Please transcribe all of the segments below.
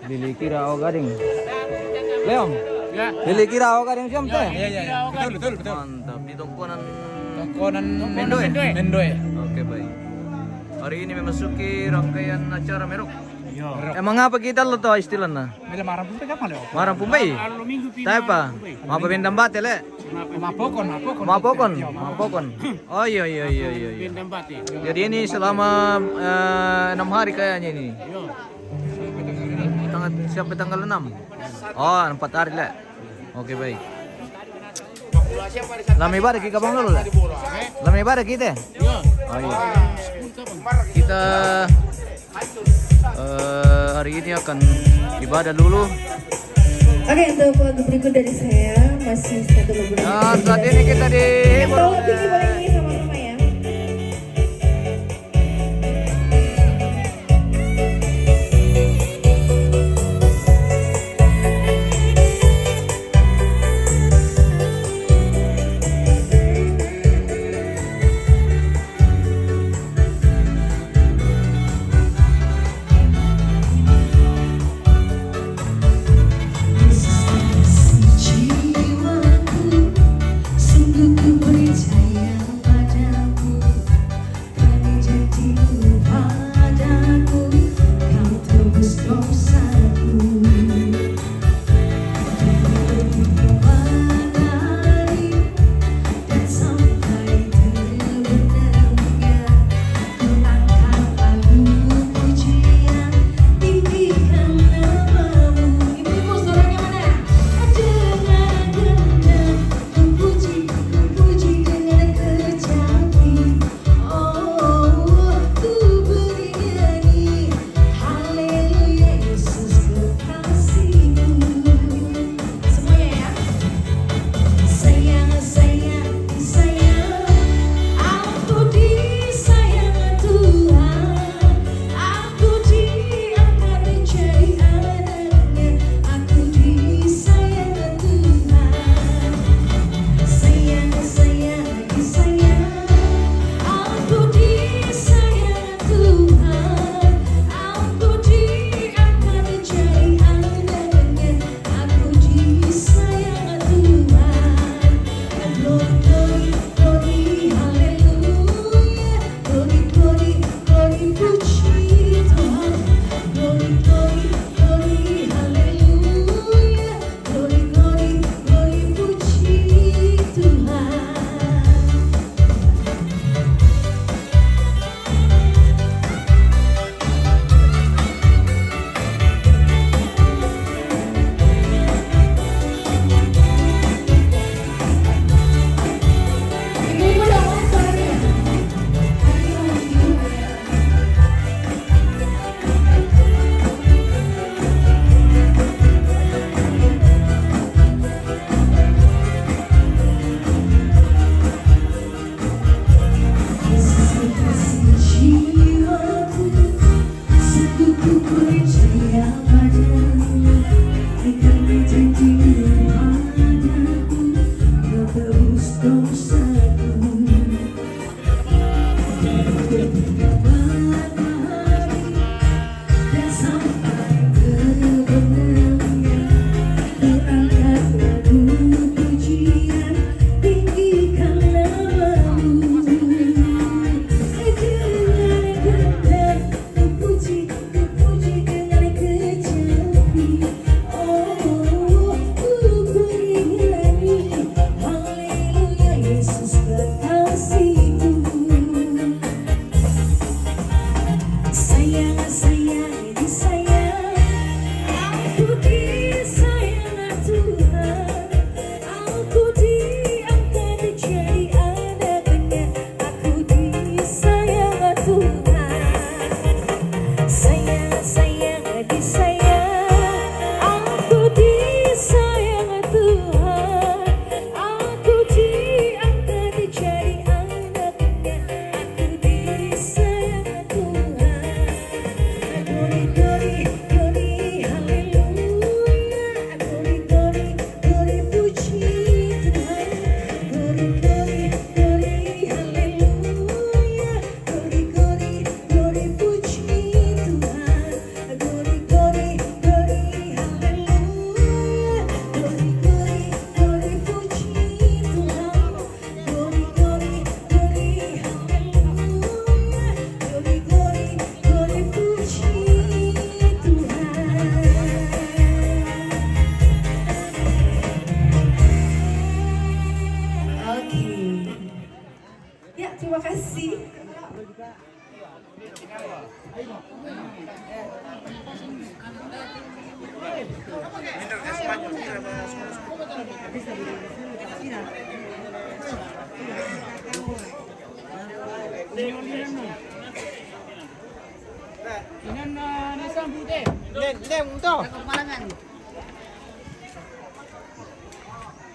Lili kira gading. Leong. Ya. Lili kira gading siam teh. Iya. Betul. Mantap. Di tongkonan Mendoe. Oke, baik. Hari ini memasuki rangkaian acara Merok. Iya. Emang apa kita lo tahu istilahnya? Bila marah pun kapan lo? Marang Pumbai. Tapi apa? Apa bendam bate le? Mapokon. Oh iya. Jadi ini selama 6 hari kayaknya ini. Siapa tanggal 6? Oh, 4 hari lah. Oke, baik. Lama ibadah kita bang dulu lah. Lama ibadah kita. Oh iya. Kita hari ini akan ibadah dulu. Oke, untuk lagu berikut dari saya masih satu lagu. Nah, saat ini kita di Yang tahu tinggi boleh nyanyi sama-sama ya. Jiwaku sungguh ku percaya.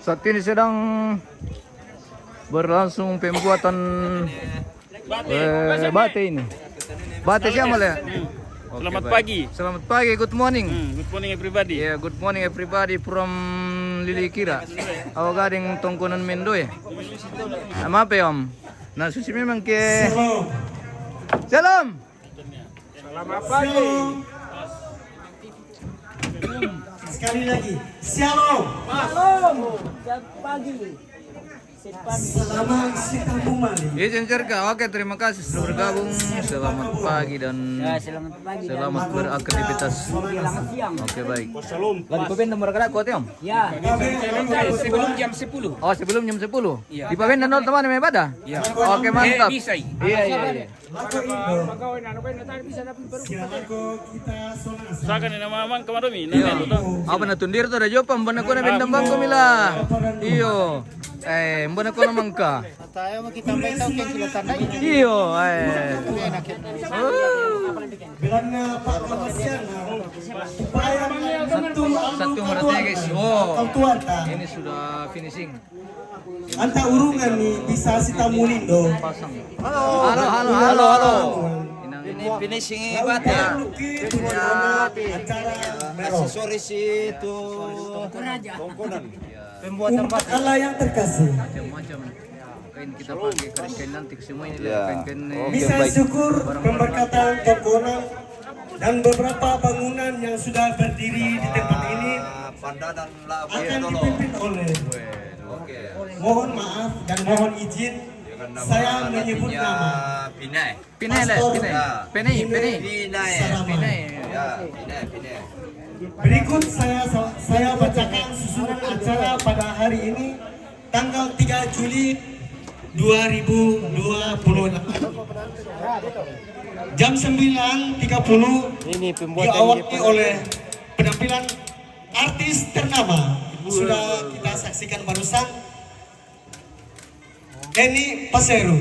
Saat ini sedang berlangsung pembuatan bate ini. Bate siapa ya? Selamat pagi. Selamat pagi, good morning. Good morning everybody. Yeah, good morning everybody from Lilikira. Awa garing Tongkonan Mendoy. Apa ya Om? Nah, susi memang ke. Salam. Selamat pagi. Sekali lagi, shalom. Selamat pagi. Selamat sitamu mali. Izin cerka, oke terima kasih sudah bergabung. Selamat pagi dan Selamat pagi. selamat beraktivitas. Selamat siang. Oke baik. Lagi pemain nomor berapa kuat ya Om? Ya. Sebelum jam 10. Oh sebelum jam 10? Di pemain dan teman yang pada? Iya. Oke mantap. Bisa. Iya iya iya. Lako Indo. Silamanko kita sonas. Saka ni nama mang kamaromi. Iya. Apa na tundir to rajo pam bana ko na bendam bang ko mila. Iyo. Mbana ko naman ka. Tayo makitambay tayo kaya sila tanda. Iyo. Bilang na Pak Kapasian. Supaya tentu Satu merata guys. Oh. Kautuan ta. Ini sudah finishing. Anta urungan nih bisa sita mulindo. Pasang. Halo. Ini finishing bate. Acara merah. Aksesoris itu tongkonan. Pembuatan bate. Allah yang terkasih. Macam-macam. Kain kita pakai kain lantik semua ini Ya. kain-kain. Bisa syukur pemberkatan Tongkonan dan beberapa bangunan yang sudah berdiri di tempat ini Pandanan lah akan dipimpin oleh. Oke. Mohon maaf dan mohon izin saya menyebut nama. Pinai. Pinai lah, pinai. Pinai. Pinai. Ya, Pinai. Berikut saya bacakan susunan acara pada hari ini tanggal 3 Juli 2020. Jam 9.30 diawali oleh penampilan artis ternama sudah kita saksikan barusan, Eni Paseru.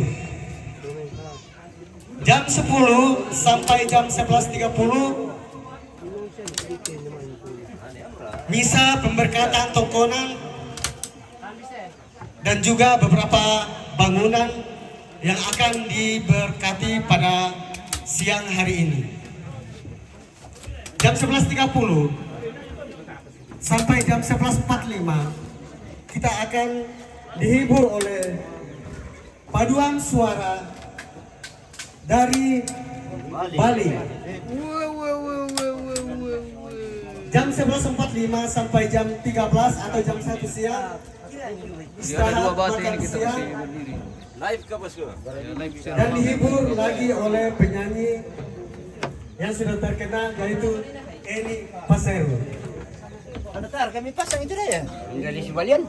Jam 10 sampai jam 11.30 misa pemberkatan Tongkonan dan juga beberapa bangunan yang akan diberkati pada siang hari ini. Jam 11.30 sampai jam 11.45 kita akan dihibur oleh paduan suara dari Bali. Jam 11.45 sampai jam 13 atau jam 1 siang Ada dua bate ini kita siang, mesti berdiri. Live ke bosku? dan dihibur lagi oleh penyanyi yang sudah terkenal yaitu Eni Paseru. Bentar, kami pasang itu dah ya. Enggak di Sibalian.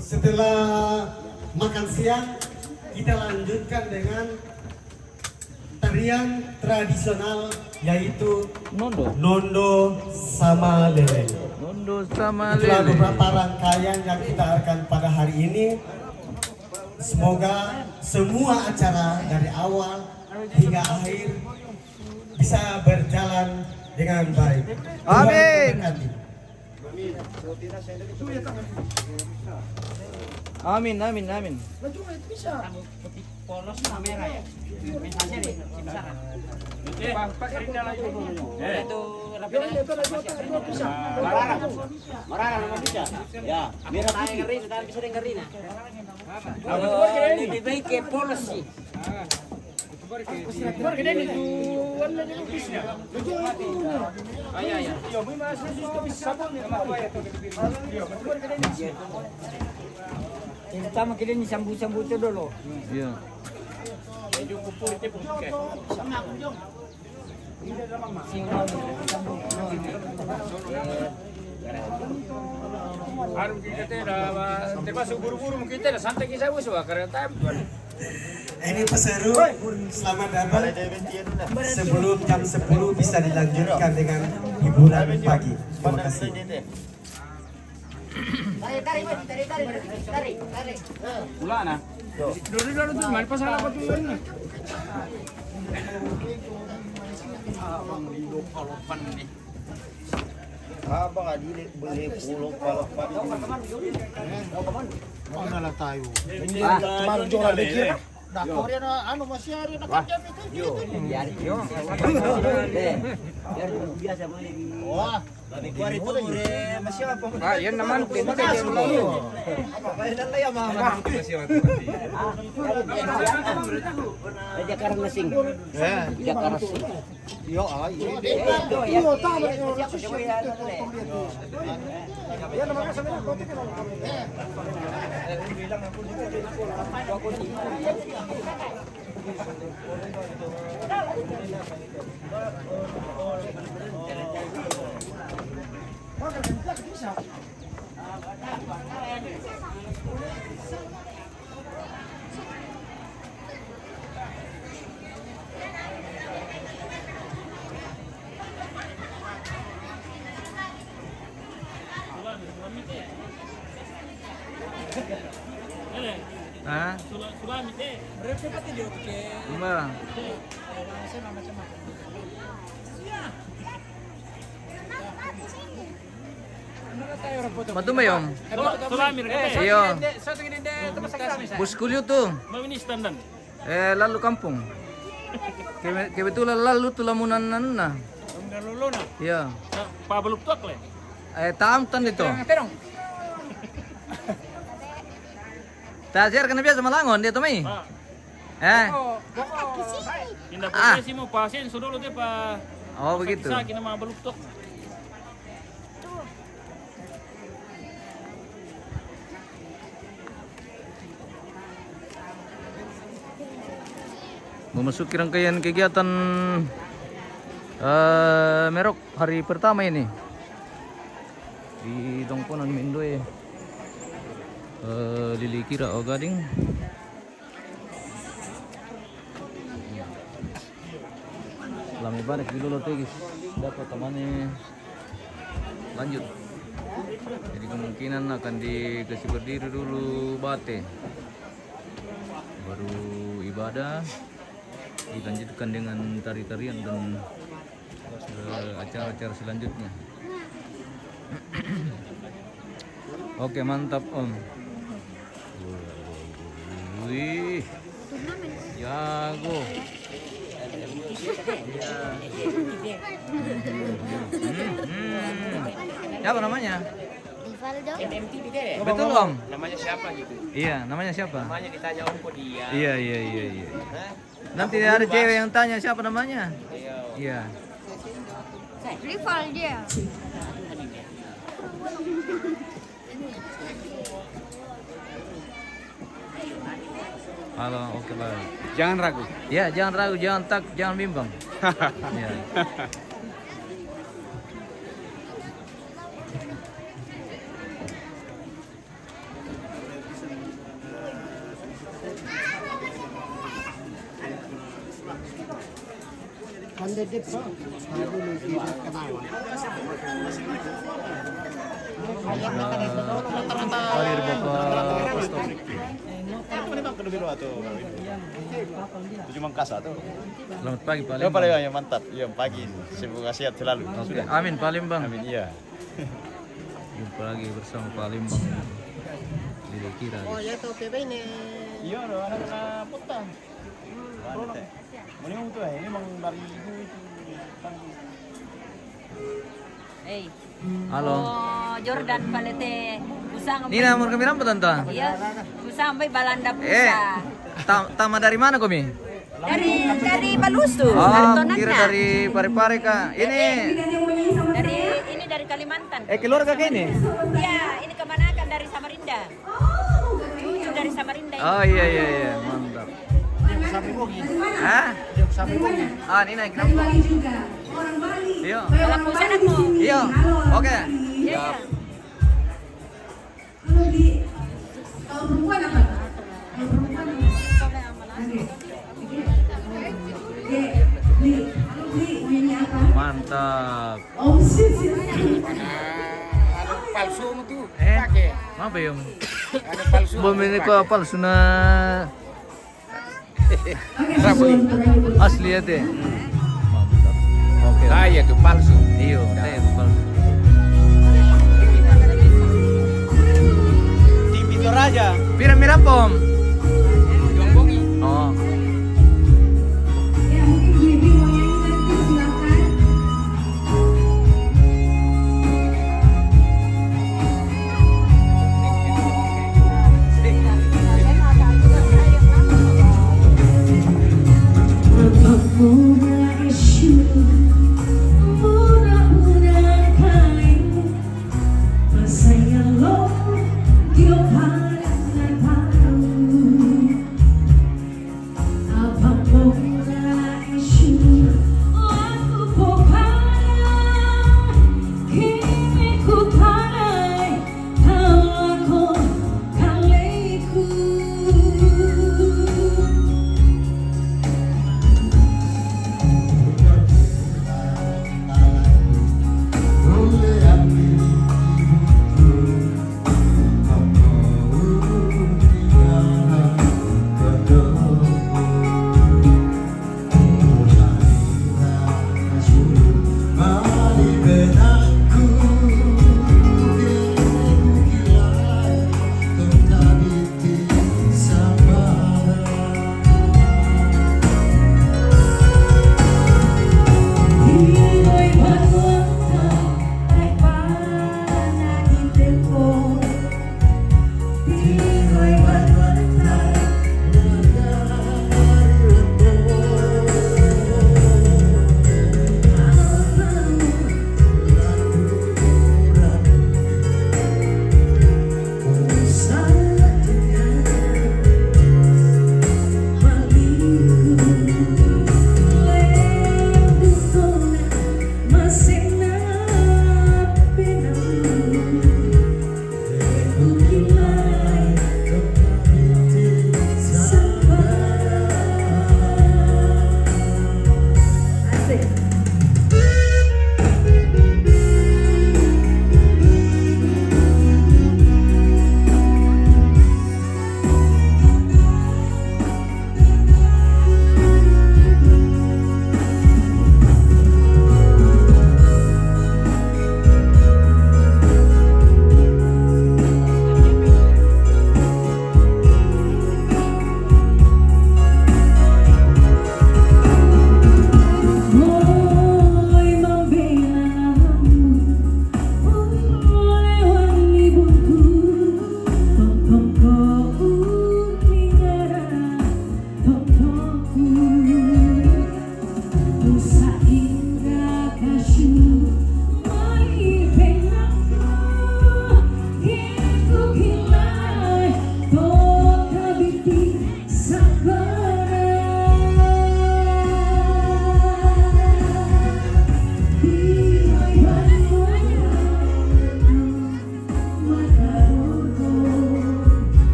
Setelah makan siang kita lanjutkan dengan tarian tradisional yaitu Nondo sama Lele. Nondo sama Itulah lele. beberapa rangkaian yang kita akan pada hari ini. Semoga semua acara dari awal hingga akhir bisa berjalan dengan baik. Tuhan Amin. memberkati. Amin. Lebih baik ke polos sih. Yang pertama kita ni sambut-sambut tu dulu. Iya. Harum kita termasuk buru-buru kita santai kita bos karena time tuan. Ini peseru, selamat datang. Sebelum jam 10 bisa dilanjutkan dengan hiburan pagi. Terima kasih. Pula na. Dulu tu mana pasal apa tu ini? Abang adili beli pulau palopan. Mana lah tayo. Kemarin jualan dikit. Dah kau dia anu masih hari nak jam itu. Biar biasa boleh di. Wah, Kuari tu masih apa? Ah, yan naman. Kita kaya mo. Kaya na ya mama. Ada karang nasing. Tidak karang nasing. yo ay. Yo tahu. Ya nama ka sabi ko. Ah, Lumba. Matu ba yung? Sulami rin. Iyo. Buskulyo to. Mawini standan. Lalu kampung. Kebetulan lalu tulamunan na. Ang nalulo na. Iya. Pabaluktok le. Taamtan dito. Tasir ka na biya sa Malangon dito may. Indah profesi mo pasien sudah dia pa. Oh begitu. Sa akin mga baluktok. Memasuki rangkaian kegiatan Merok hari pertama ini di Tongponan Mindoe, Lili Kira Gading. Lama ibadah dulu tegis dapat temannya lanjut. Jadi kemungkinan akan dikasih berdiri dulu bate, baru ibadah dilanjutkan dengan tari-tarian dan acara-acara selanjutnya. Oke, mantap Om. Wih, jago. Siapa namanya? Rivaldo. Betul Om? Namanya siapa gitu? Iya, namanya siapa? Namanya ditanya om kok dia. Iya. Nanti ada cewek yang tanya siapa namanya? Iya. Rivaldo. Halo, oke baik. Jangan ragu. Ya, jangan ragu, jangan jangan bimbang. Ya. Alir Bapak Pastor. Selamat pagi Pak Lembang. Ya mantap, ya pagi. Semoga sehat selalu. Oke, amin Pak Lembang. Amin, iya. Jumpa lagi bersama Pak Lembang. Lili Kira. Oh ya to PB ini. Iya, anak-anak putar. Mending itu ini memang dari ibu itu. Halo. Oh, Jordan palete. Usang. Nina mau kami rampa tante? Iya. Usang sampai Balanda Pusa. Tama dari mana kami? Dari Balusu. Oh, kira dari Parepare Kak. Ini dari Kalimantan. keluarga ke ini? Iya, ini kemanakan dari Samarinda. Cucu dari Samarinda. Oh iya, mantap. Hah? Ini naik kenapa? Iya. Kalau Pusa anakmu. Iya. Oke. Iya. Kalau perempuan apa? Kalau perempuan nyanyi apa? Mantap. Om Sis. Ada palsu itu Eh, pakai. apa yang Ada palsu. bom ini kok palsu na Oke, susun terakhir. asli ya teh? Mantap. Oke. Ah iya tuh palsu. Iyo, teh palsu. TV Toraja. Pira-pira pom. Jongbongi. Oh. Ya, mungkin Bibi mau nyanyi nanti silakan. Apapun isu, mudah-mudahan kayu masa yang lo dia pandang dan tahu.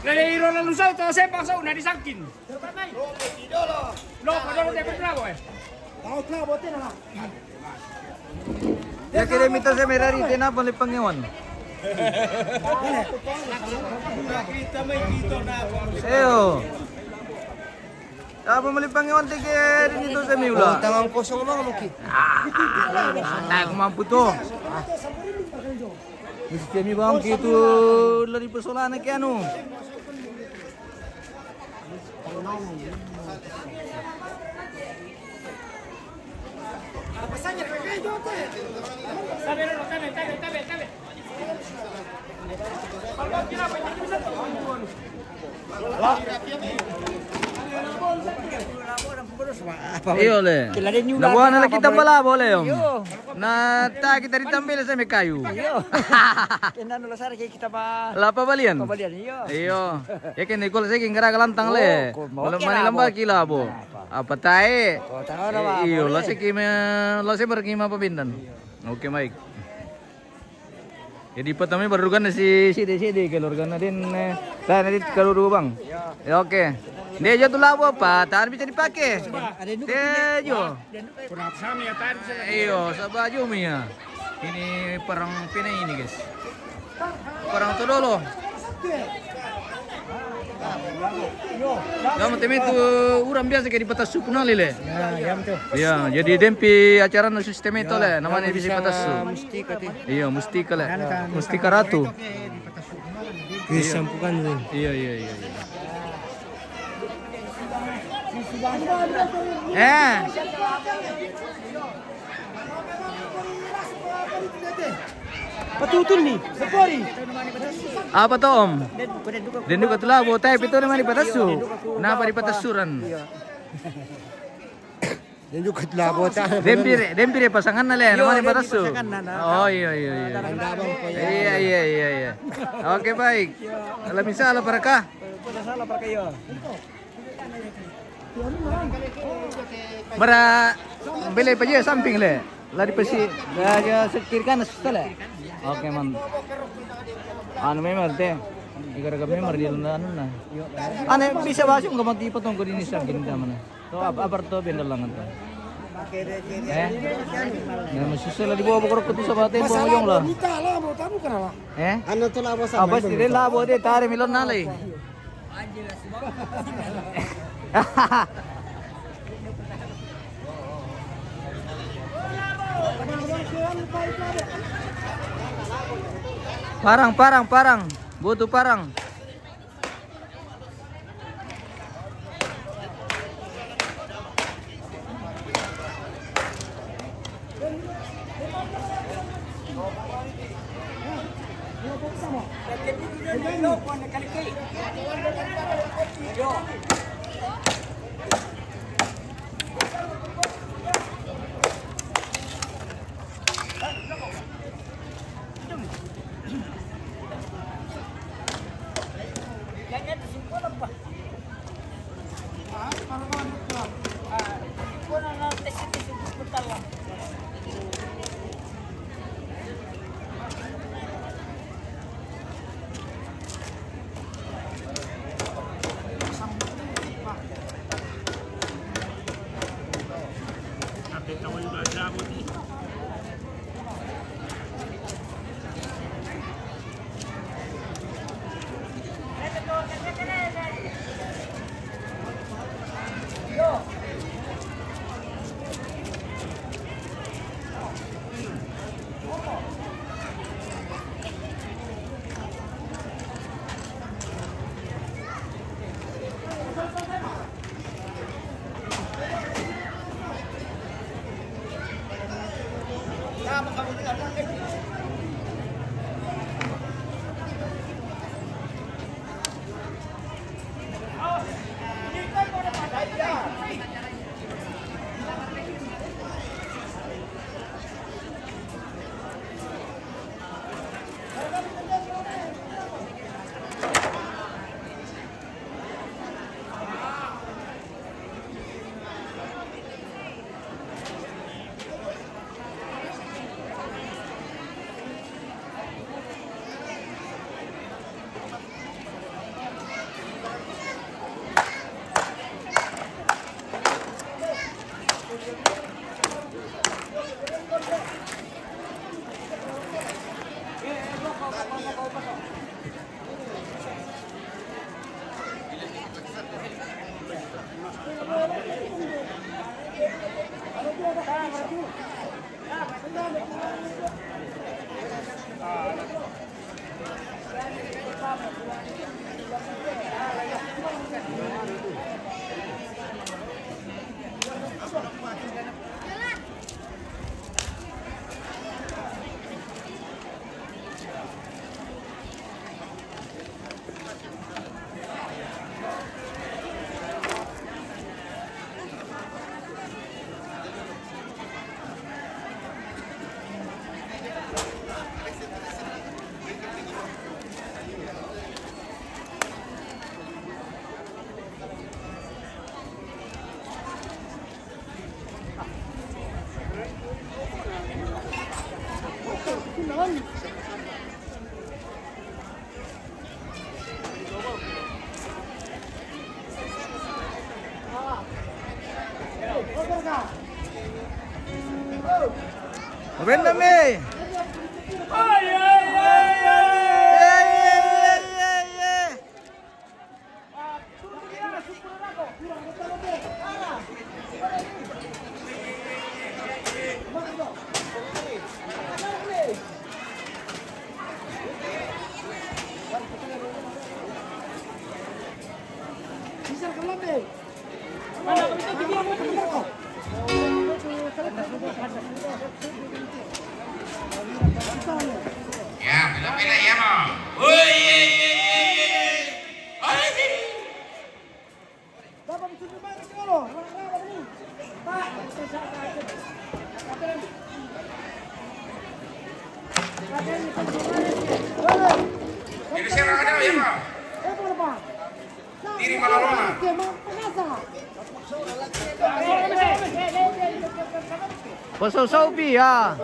Lele iro na lusaw to sepak sa una disangkin. Lo, padahal tayo bravo eh. Ya kirim itu saya merari tina boleh pengewan. Ayo. Apa mali pengewan tiga rin itu saya miula. Tangan kosong mga mungkin. Tak mampu tuh. Mesti kami bang gitu lari persoalan ke anu. Iyo le. Nabuhan na kita pala boleh om. Na ta kita ditampil sa may kayu. Inano la sar kay kita ba? Lapa balian. Pabalian iyo. Iyo. Ya kan Nicole saya kira galantang le. Malam mani lamba kila bo. Apa tae? Iyo, lo saya berkima pabindan. Oke baik. Jadi pertama baru kan si kalau kan din saya nanti kalau bang. Ya oke. Dia aja tuh labo apa? Tahan bisa dipakai. Dia aja. Iyo, sabaju mia. Ini perang pina ini guys. Perang tuh dulu. Kamu temen itu orang biasa kayak di petas suku nali le. Ya, jadi dempi acara no sistem itu le. Namanya bisa petas suku. Iya, mustika le. Mustika ratu. Disampukan rin. Iya. Patutun nih, sepori. Apa tuh om? Dan juga tuh labo, tapi itu namanya di petas suku. Kenapa di petas suran? Dan juga labo ta. Dempire pasangan na le, namanya di petas suku. Oh iya. Iya. Oke baik. Kalau misalnya berkah. Salah para kayo. Mara beli aja samping le. Lari pesi ya sekir kan setelah. Oke man. Anu memang teh. Gara-gara memang di anu na. Ane bisa basum ka magtipotong ko din sa ginda man. To apa to bendalangan to. Ya masusela di bawah pokok kutu sa batin po mo yung la. Ano to labo sa? Abas di labo de tare milon nalay. Parang. Butuh parang. Berbenda me. Ya, pila-pila ya mo. Ini siapa ada ya mo? Diri malam-malam. Pasaw-saw pi ha.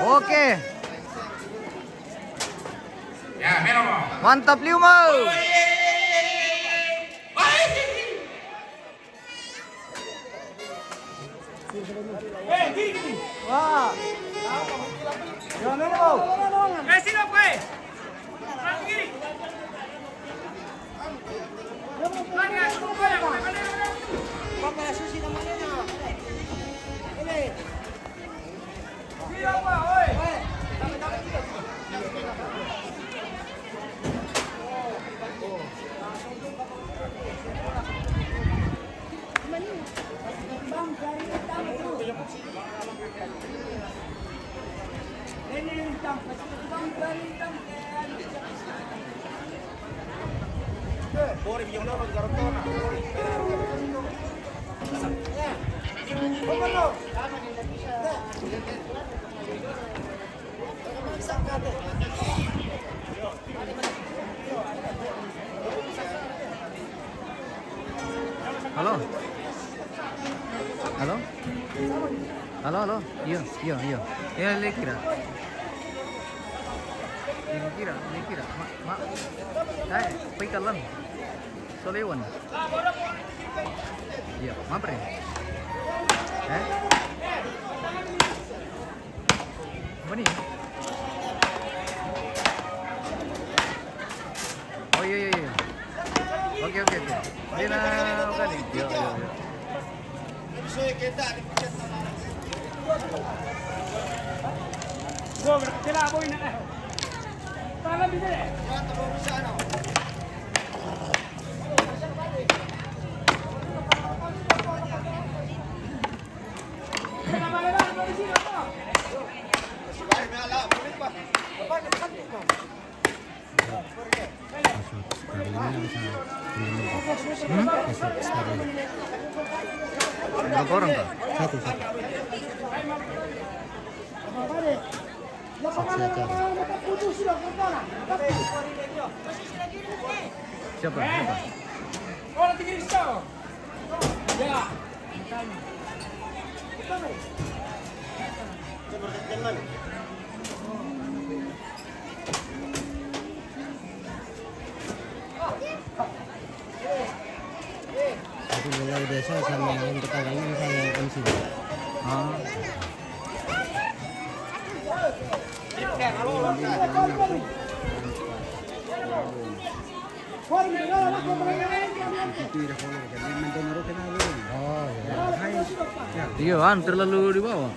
Oke. Ya, meron mo. Mantap Liu mau. Halo. Halo. Halo, halo. Iya, iya, iya. Ya, lekira. Lekira, lekira. Ma. Hai, pikalan. Solewan. Iya, mapre. Mani. Oh iya, iya, iya. Oke, oke, oke. Dia na kan nih. Iya, iya, iya. Berapa orang Pak? Satu. Siapa? Siapa? Satu wilayah desa sama yang tetangganya saya MC. Ah. Iya, kan terlalu di bawah.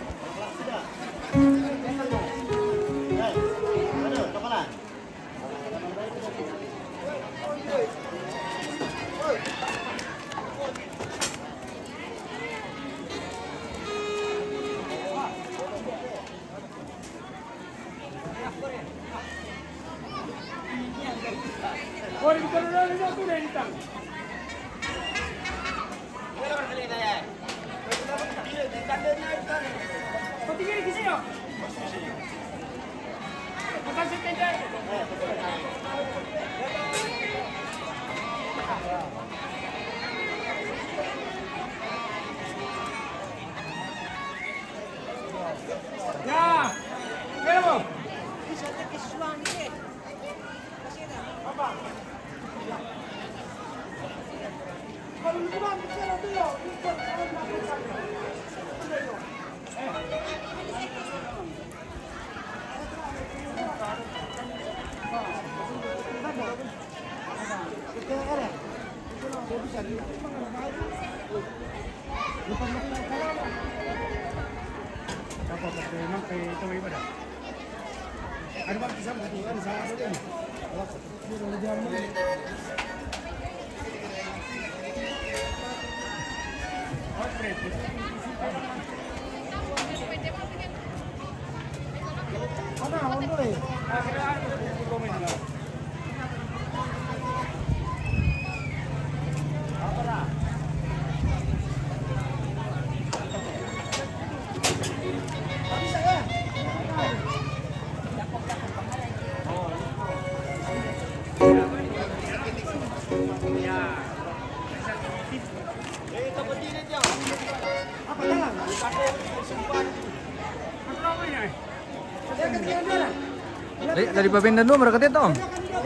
Dari Babindan 2 berangkat itu, Om?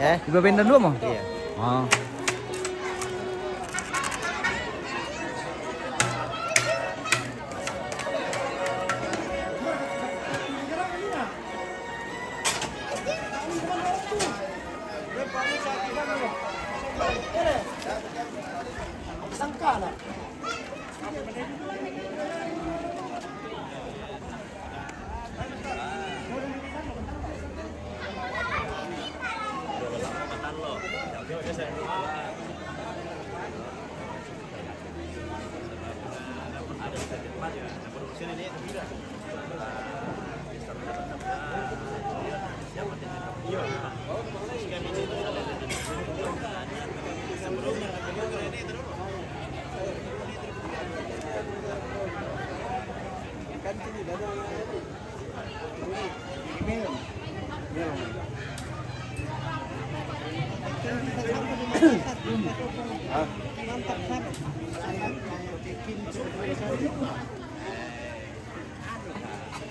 Ya. Di Babindan 2 mau? Iya. Oh.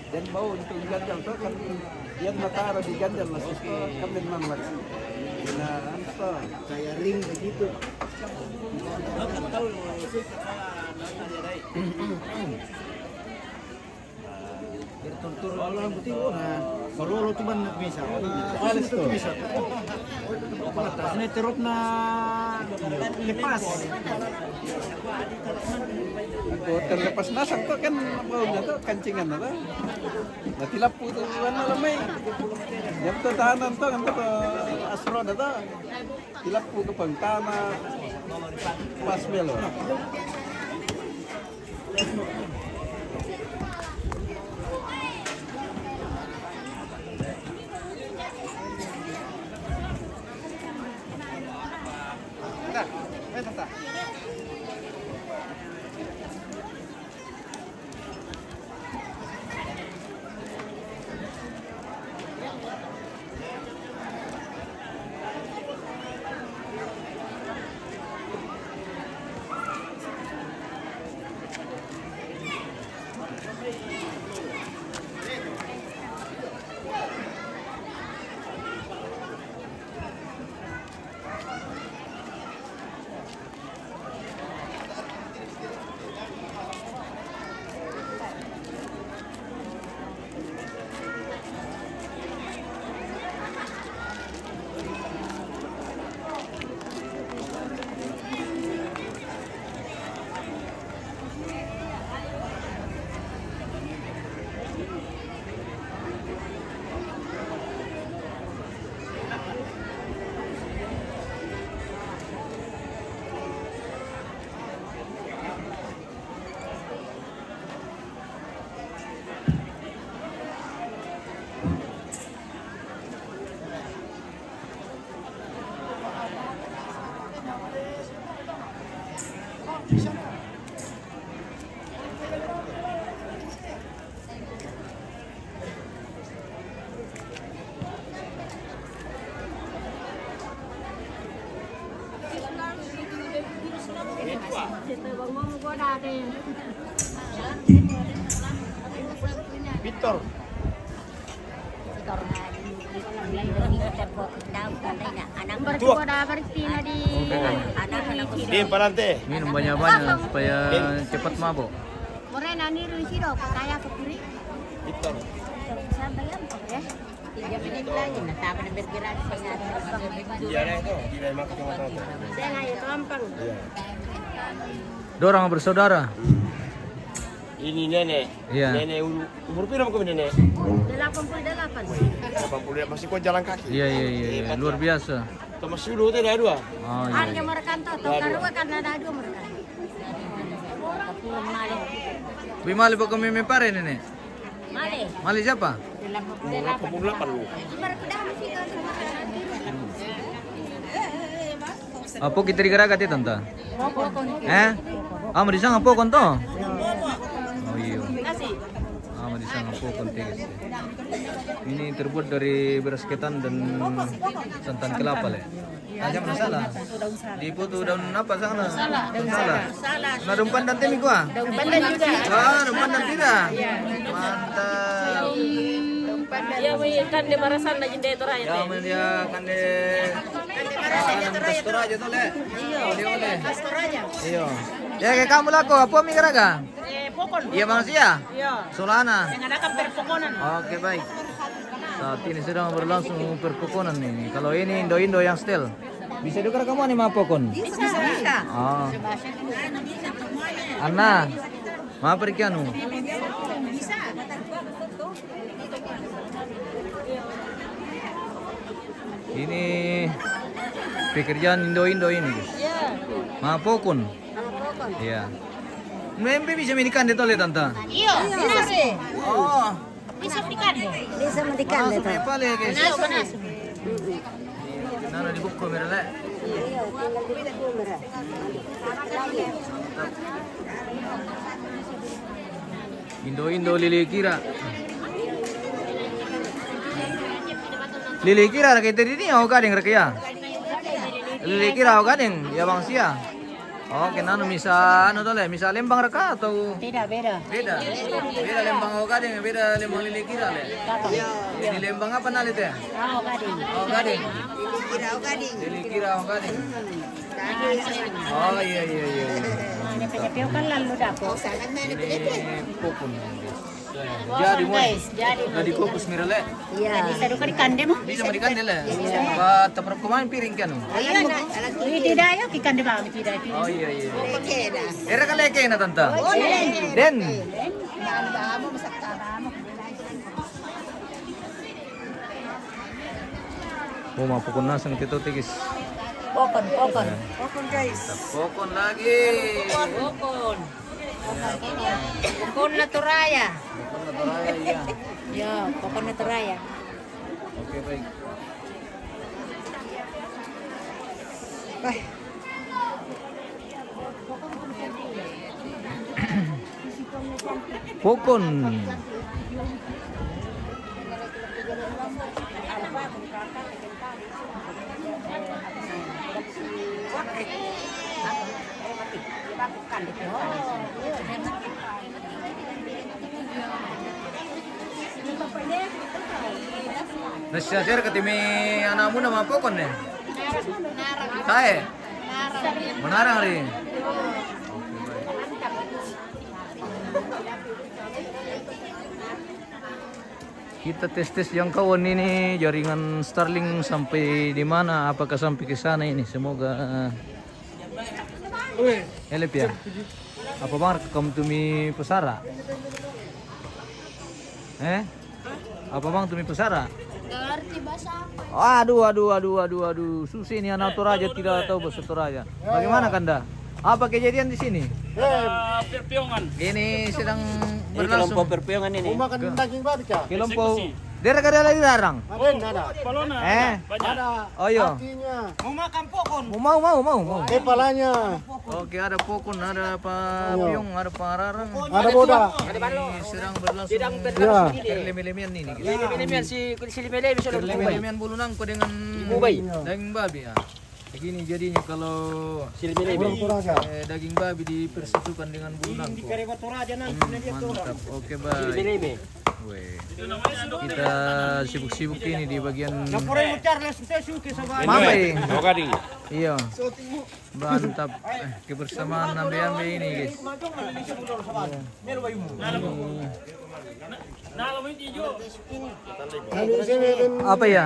Dan bau untuk ganjal tuh kan dia taruh di ganjal masih kami memang nah apa kayak ring begitu. Tertur orang putih nah kalau cuma bisa alis tuh bisa ini terus na lepas Hotel lepas nasak tuh kan baunya tuh kancingan tuh nah tilap tuh kan lamai yang tuh tahanan tuh kan tuh asro tuh tilap ke pengtana pas belo Victor. Anak berdua ada Martina di anak-anak Di Palante. Minum banyak-banyak supaya cepat mabuk. Morena ni Rusiro, kaya ke kiri. Itu. Sampai yang ya. 3 menit lagi, natapa na bergerak sa Iya deh itu. Tidak makan cuma tahu. Saya ngayo gampang. Dorang bersaudara. Ini nenek. Iya. Nenek umur berapa kamu nenek? 88. 80 masih kuat jalan kaki. Iya, luar biasa. Itu masih dulu tuh ada dua. Oh, iya. Hanya mereka tahu karena kan ada dua mereka. Bimali ba kami may pare nene? Mali. Mali siapa? 88 lu. Apo kita digaragat itu tanta? Madisang apo kon to? Oh iya. Madisang apo kon tigis. Ini terbuat dari beras ketan dan santan kelapa le. Aja masalah. Diputu daun apa sana? Daun salah. Nah, daun pandan temi gua. Daun pandan juga. Daun pandan tidak. Mantap. Ya, kan di barasan na jinde to raya. Ya, dia kan de pastor aja tuh le. Iya. Pastor aja. Iya. Ya kayak kamu lako, apa mi karaga? Pokon. Iya manusia. Iya. Solana. Yang ada kan perpokonan. Oke baik. Saat ini sedang berlangsung perpokonan nih. Kalau ini Indo-Indo yang style. Bisa dengar kamu nih mapokon? Bisa. Ah. Anna. Ma pergi anu. Bisa. Ini pekerjaan Indo-Indo ini, guys. Iya. Mapokon. Iya. Membe bisa menikan dito le tanta. Iya, bisa sih. Oh. Bisa medikan. Bisa medikan Masuk me pale guys. Panas. Nana di buku merele. Iya, tinggal di kamera. Indo-Indo lili kira. Lili kira kita di ni au gading rekia. Lili kira au gading ya bang sia. Oke, nano misa anu tole, misa lembang reka atau Beda. beda? Beda lembang au gading, beda lembang lili kira le. Di lembang apa nali teh? Oh, gading. Oh gading. Lili kira au gading. Oh iya. Penyepil kan lalu dapur. Ini pupun. Jadi mo. Jadi kukus mirale. Iya. Bisa duka di kandem. Bisa mo dikan dele. Ba taprak kumain piring kan. Iya, ini tidak ya di kandem bang tidak. Oh iya. Era kaleke na tanta. Den. Oh, mapukon na sang tito tigis. Pokon. Pokon lagi. Pokon naturaya. Pokon na toraya iya. Ya, pokon naturaya. Oke baik. Pokon. Nasyasir katimi anakmu nama pokon ya? Tae? Menarang rin. Kita tes yang kawan ini jaringan Starlink sampai di mana? Apakah sampai ke sana ini? Semoga elep ya. Apa bang kamu tumi pesara? Apa bang tumi pesara? Ngerti bahasa apa? Aduh. Susi ini anak Toraja tidak tahu bahasa Toraja. Bagaimana Kanda? Apa kejadian di sini? Perpiongan. Ini sedang Ini berlangsung. kelompok perpiongan ini. Makan daging babi kah? Kelompok. Dia kada lagi larang. Ada. Palona. Ada. Oh iya. Kakinya. Mau. Kepalanya. Oke, ada pokon, ada piong, ada pararang. Ada boda. Ini sedang berlangsung. Ya. Perleme-lemean ini. Limian si Limele bisa Perleme-lemean bulu nangko dengan daging babi ya. Begini jadinya kalau daging babi dipersatukan dengan bulu nangko. Mantap. Oke, baik. Weh. Kita sibuk-sibuk ini di bagian Dua kali. iya. Mantap. Kebersamaan ambe-ambe ini, guys. Apa ya?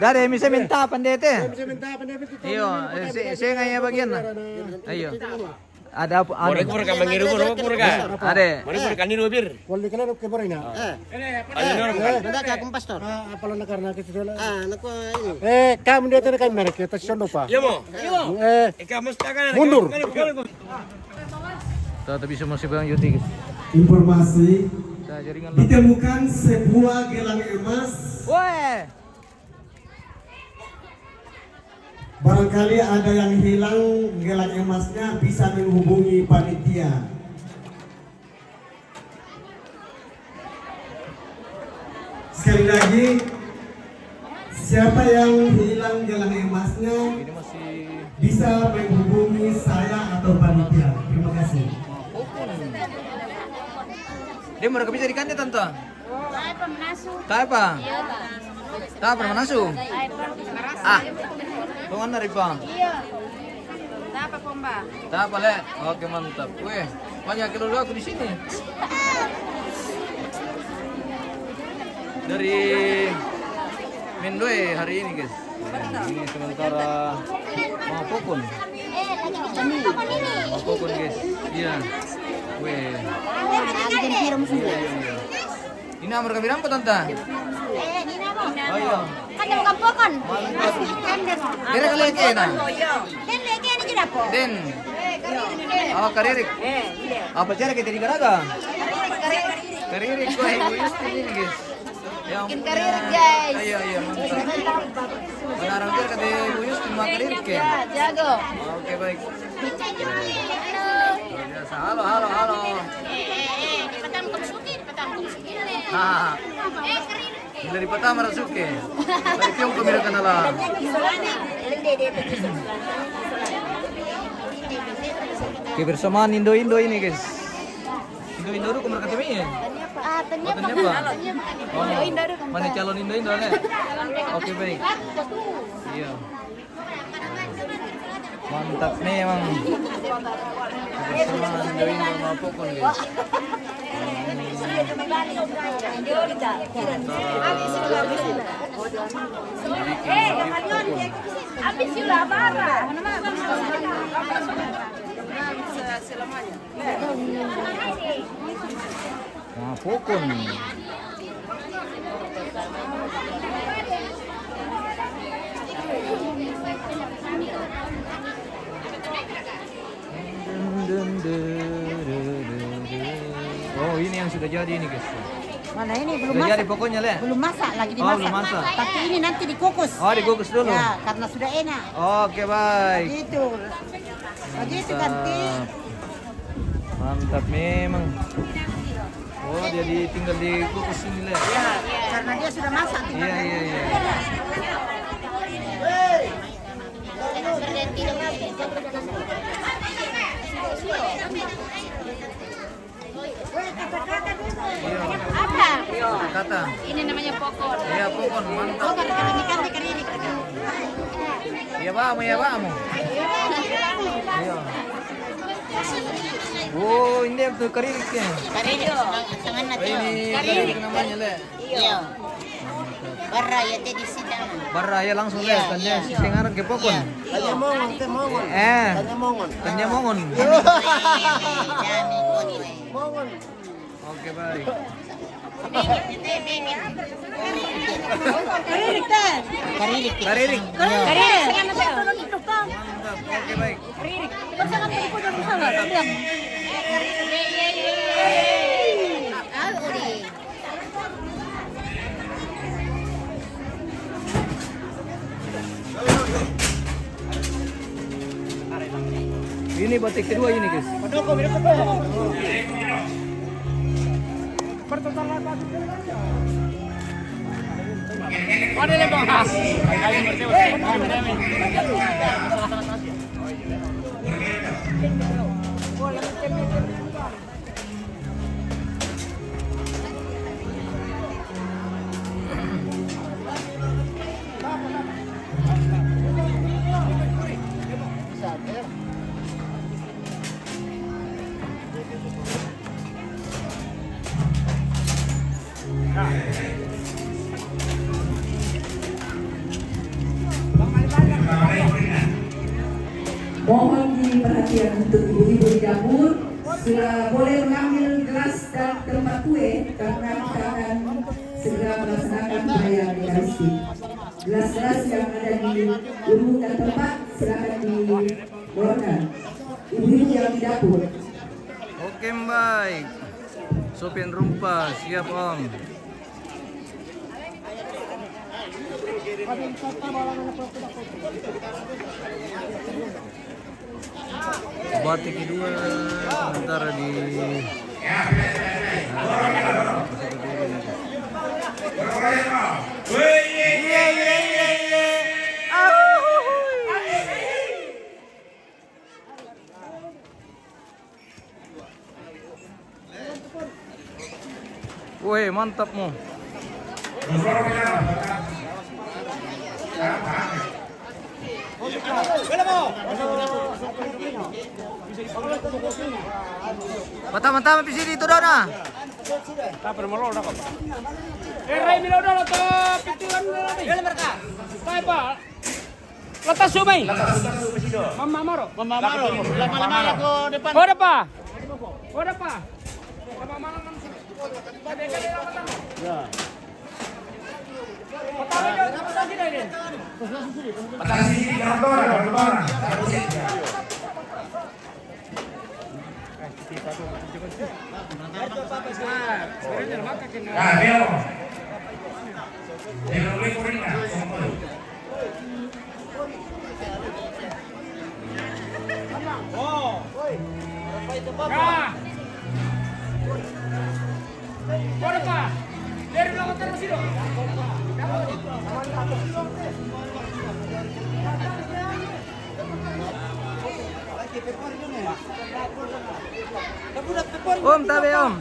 Dari bisa minta pandete. Iya, saya ngaya bagian. Ayo. Ada apa? Mereka mereka mengiru mereka. Ada. Mereka niru bir. Wali kala ke barina. Nada ka pastor. Apala na karena kita dulu. Naku ini. Kami dia tadi kami mereka kita sono pa. Ya mo. Ika mesti akan. Mundur. Tapi semua sebang Yuti, guys. Informasi Kita jaringan ditemukan sebuah gelang emas. Weh. Barangkali ada yang hilang gelang emasnya, bisa menghubungi panitia. Sekali lagi, siapa yang hilang gelang emasnya Ini masih bisa menghubungi saya atau panitia. Terima kasih. dia mereka bisa dikanti tante. Ay, pemenasuk. Tak apa? Iya, Tak pernah masuk. Ay, pemenasuk. Ah. Tungan na rin pa. Iya. Dapat pomba. Tak apa le. Oke mantap. Weh, banyak kilo aku di sini. Dari Mendoe hari ini, guys. Ini sementara Mapokon. Mapokon, guys. Iya. Weh. Ini nomor kami rampo tante. Oh iya. Kan mau kampokon. Kira kali ke na. Den lagi ini jadi apa? Den. Oh karirik. Apa cara kita di Garaga? Karirik kok ibu istri ini, guys. Bikin karirik, guys. Ayo mantap. Menarang dia kata ibu istri mau karirik ya. Jago. Oke baik. Halo. Biasa. Halo. Petang kumsuki. Ah. Dari pertama Rasuke. Dari piong kami rekan ala. Kebersamaan Indo ini, guys. Indo dulu kemana kami ya? Tanya apa? Mana calon Indo ne? Oke baik. Iya. Mantap nih emang. Kebersamaan Indo Mapokon, guys. Habis sudah marah. Mapokon. Oh ini yang sudah jadi ini, guys. Mana ini belum Sudah masak. jadi pokoknya le. Belum masak, lagi Oh dimasak. belum masak. Tapi ini nanti dikukus. Oh dikukus dulu. Ya, karena sudah enak. Oke baik. Begitu. Begitu ganti. Mantap memang. Oh dia tinggal dikukus ini le. Ya, karena dia sudah masak. Iya. Apa? Kata. Ini namanya pokon. Iya pokon mantap. Oh, karena kerinik. Iya bamu. Iya. Oh ini yang tuh keriknya. Kerinik, tangan Oh, ini keririk namanya le. Iya. Barra ya di sini. Baraya langsung le. Tanya si sengaran ke pokon. Tanya mongon. Tanya mongon. Jami Mongon. Oke baik. Kerinik. Karirik. Mantap. Oke baik. Ini batik kedua ini, guys. Mohon diperhatikan untuk ibu-ibu di dapur, sudah boleh mengambil gelas dan tempat kue karena kita akan segera melaksanakan perayaan Ekaristi. Gelas-gelas yang ada di umum dan tempat silakan dibawakan. Ibu-ibu yang di dapur. Oke, baik. Sopin rumpah, siap Om. Batik kedua sementara di woi, mantap mu. Mata-mata di sini itu dona. Tapos mo udah kok. Ray nila udah lo to pitiwan nila ni. Dala mereka. Tay pa. Latas sumay. Mama Maro. Lama-lama aku depan. Ora pa. Ora pa. Mama Maro man. Ya. Om, tabi Om.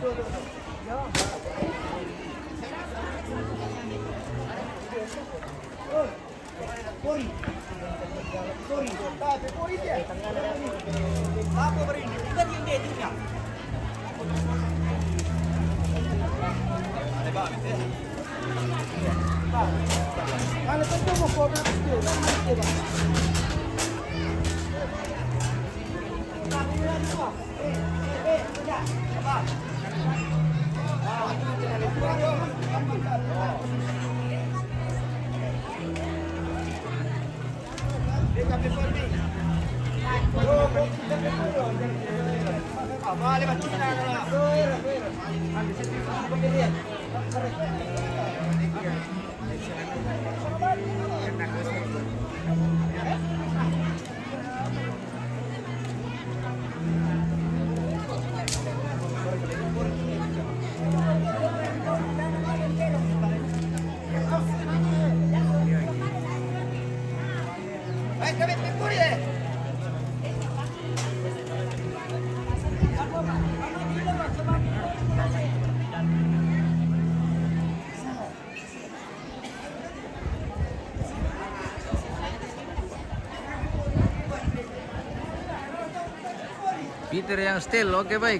Peter yang still, oke baik.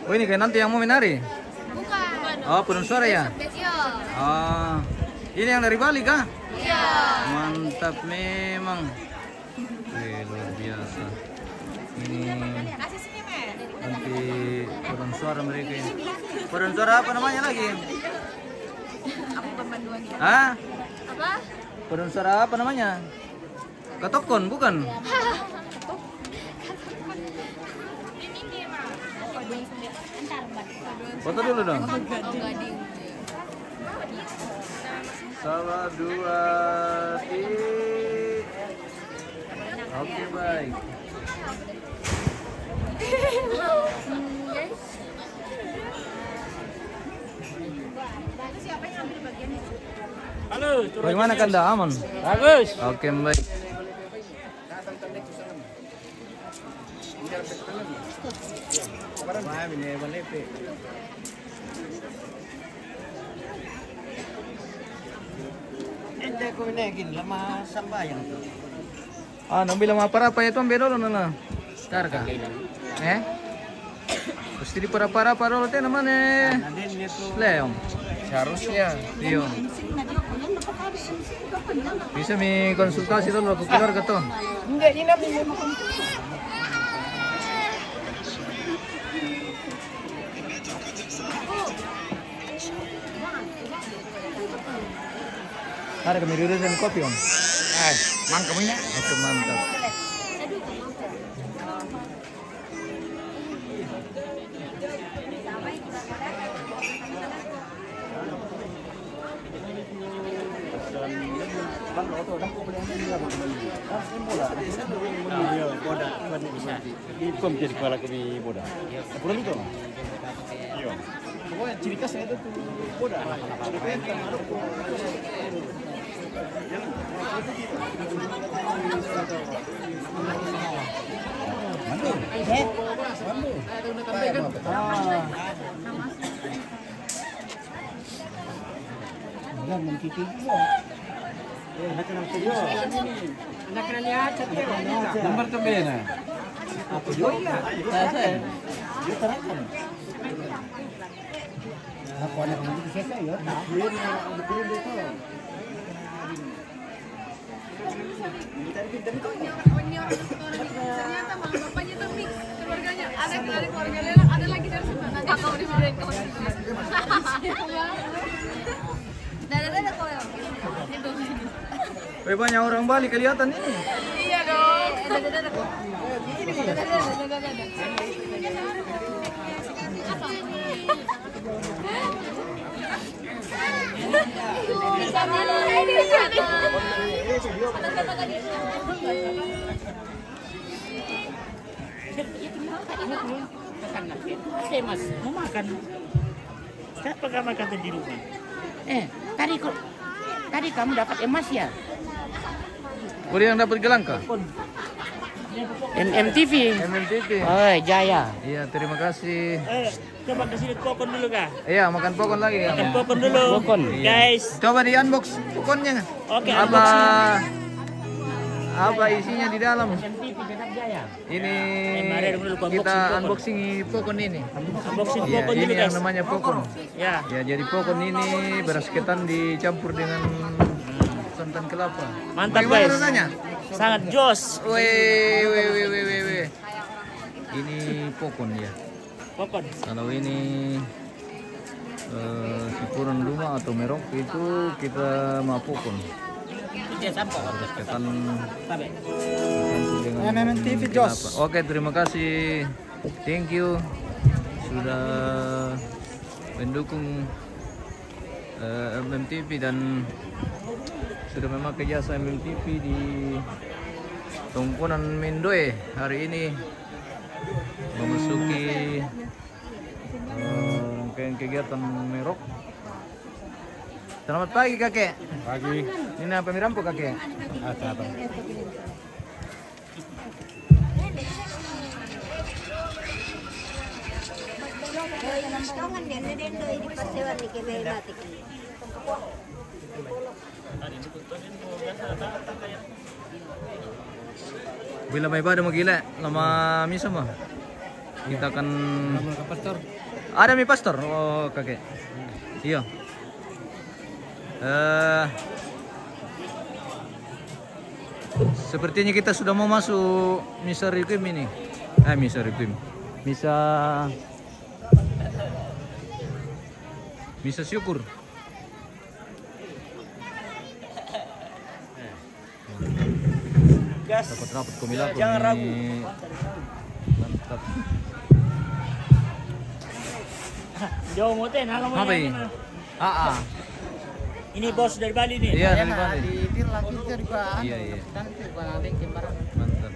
Oh ini kayak nanti yang mau menari? Bukan. Oh penuh suara ya? Iya. Oh, ini yang dari Bali kah? Iya. Mantap memang. Luar biasa. Ini nanti penuh suara mereka ini. Penuh suara apa namanya lagi? Aku pemanduan. Hah? Apa? Penuh suara apa namanya? Ketokon bukan? Foto dulu dong. Salah dua Oke baik. Halo, Bagaimana Kanda? Aman? bagus. Oke baik. Hindi ko naging lama sambayang to. Ah, nang bilang para pa ito ang bero na. Karka. Pasti di para naman eh. Leong. Seharusnya. Iya. Bisa mi konsultasi dulu ke keluarga tuh. Enggak, ini nabi. Ada kami dan kopi om. Mang kamunya. Itu mantap. Ikom jadi kepala kami boda. Pulang itu. Iya. Pokoknya ciri khasnya itu tuh boda. Nomor tuh bena. Apa juga? Saya. Dia terangkan. Aku anak nanti bisa ya. Ternyata malah bapaknya tuh mix keluarganya. Ada dari keluarganya, ada lagi dari sana. Nanti kalau dibeliin ke mana? Dada kau ya. Wih, banyak orang Bali kelihatan ini. Iya dong. Dada kau. Oke mas, mau makan? Siapa kamu makan di rumah? Tadi kamu dapat emas ya? Udah yang dapat gelang kah? MMTV. MMTV. Oh, Jaya. Iya, terima kasih. Coba kasih pokon dulu kah? Iya, makan pokon lagi ya. Makan pokon dulu. Pokon. Guys. Coba di unbox pokonnya. Oke, apa isinya di dalam? MMTV Genap Jaya. Ini kita unboxing pokon ini. Unboxing Iya, pokon ini dulu yang guys. namanya pokon. Ya. Ya, jadi pokon ini beras ketan dicampur dengan santan kelapa. Mantap Bagaimana guys. rasanya? Sangat jos. Weh. Ini pokon ya. Pokon. Kalau ini syukuran rumah atau merok itu kita mau pokon. Beras ketan dengan MMTV kelapa. Jos. Oke, terima kasih. Thank you sudah mendukung MMTV dan sudah memakai jasa MMTV di Tongkonan Mendoe. Hari ini memasuki rangkaian kegiatan merok. Selamat pagi kakek. Pagi. Ini apa mirampo kakek? Apa? Bila may ibadah magila, lama misa mo. Kita akan ada mi pastor. Oh, kakek. Iya. Sepertinya kita sudah mau masuk misa requiem ini. Misa requiem. Misa syukur. Rapat kumilah Jangan ragu. Mantap. Jauh moten, halo Apa ini? Ini bos dari Bali nih. Iya, dari Bali. Lagi dari Pak. Iya. Nanti Pak nanti kemarin. Mantap.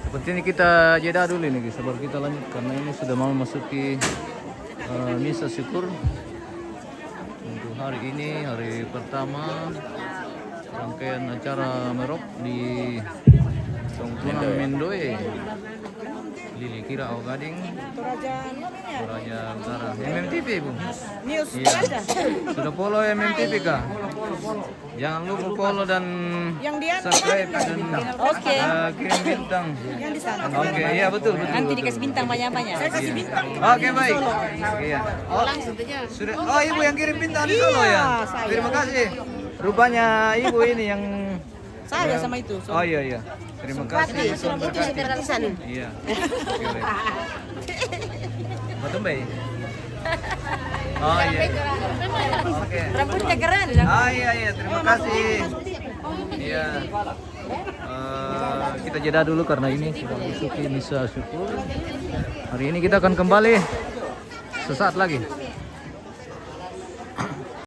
Seperti ini kita jeda dulu nih, sabar kita lanjut karena ini sudah mau masuki misa syukur untuk hari ini, hari pertama rangkaian acara merok di Tongtunang Mendoe. Lili Kira Gading. Toraja Utara. MMTV, Bu. News Iya. Sudah follow MMTV kah? Jangan lupa follow dan subscribe dan kirim bintang. yang di sana. Oke, iya betul. Nanti dikasih bintang banyak-banyak. Saya kasih bintang. Oke, baik. Iya. Oh, sudah. Oh, Ibu yang kirim bintang di Solo ya. saya. Terima kasih. Rupanya Ibu ini yang Saya sama itu. Oh iya. Terima kasih. Itu sekretaris Iya. Oke, baik. Batum baik. Oh iya. Oke. Rambutnya keren. Ah iya, terima kasih. Iya. Kita jeda dulu karena ini sudah masuki misa syukur. Hari ini kita akan kembali sesaat lagi.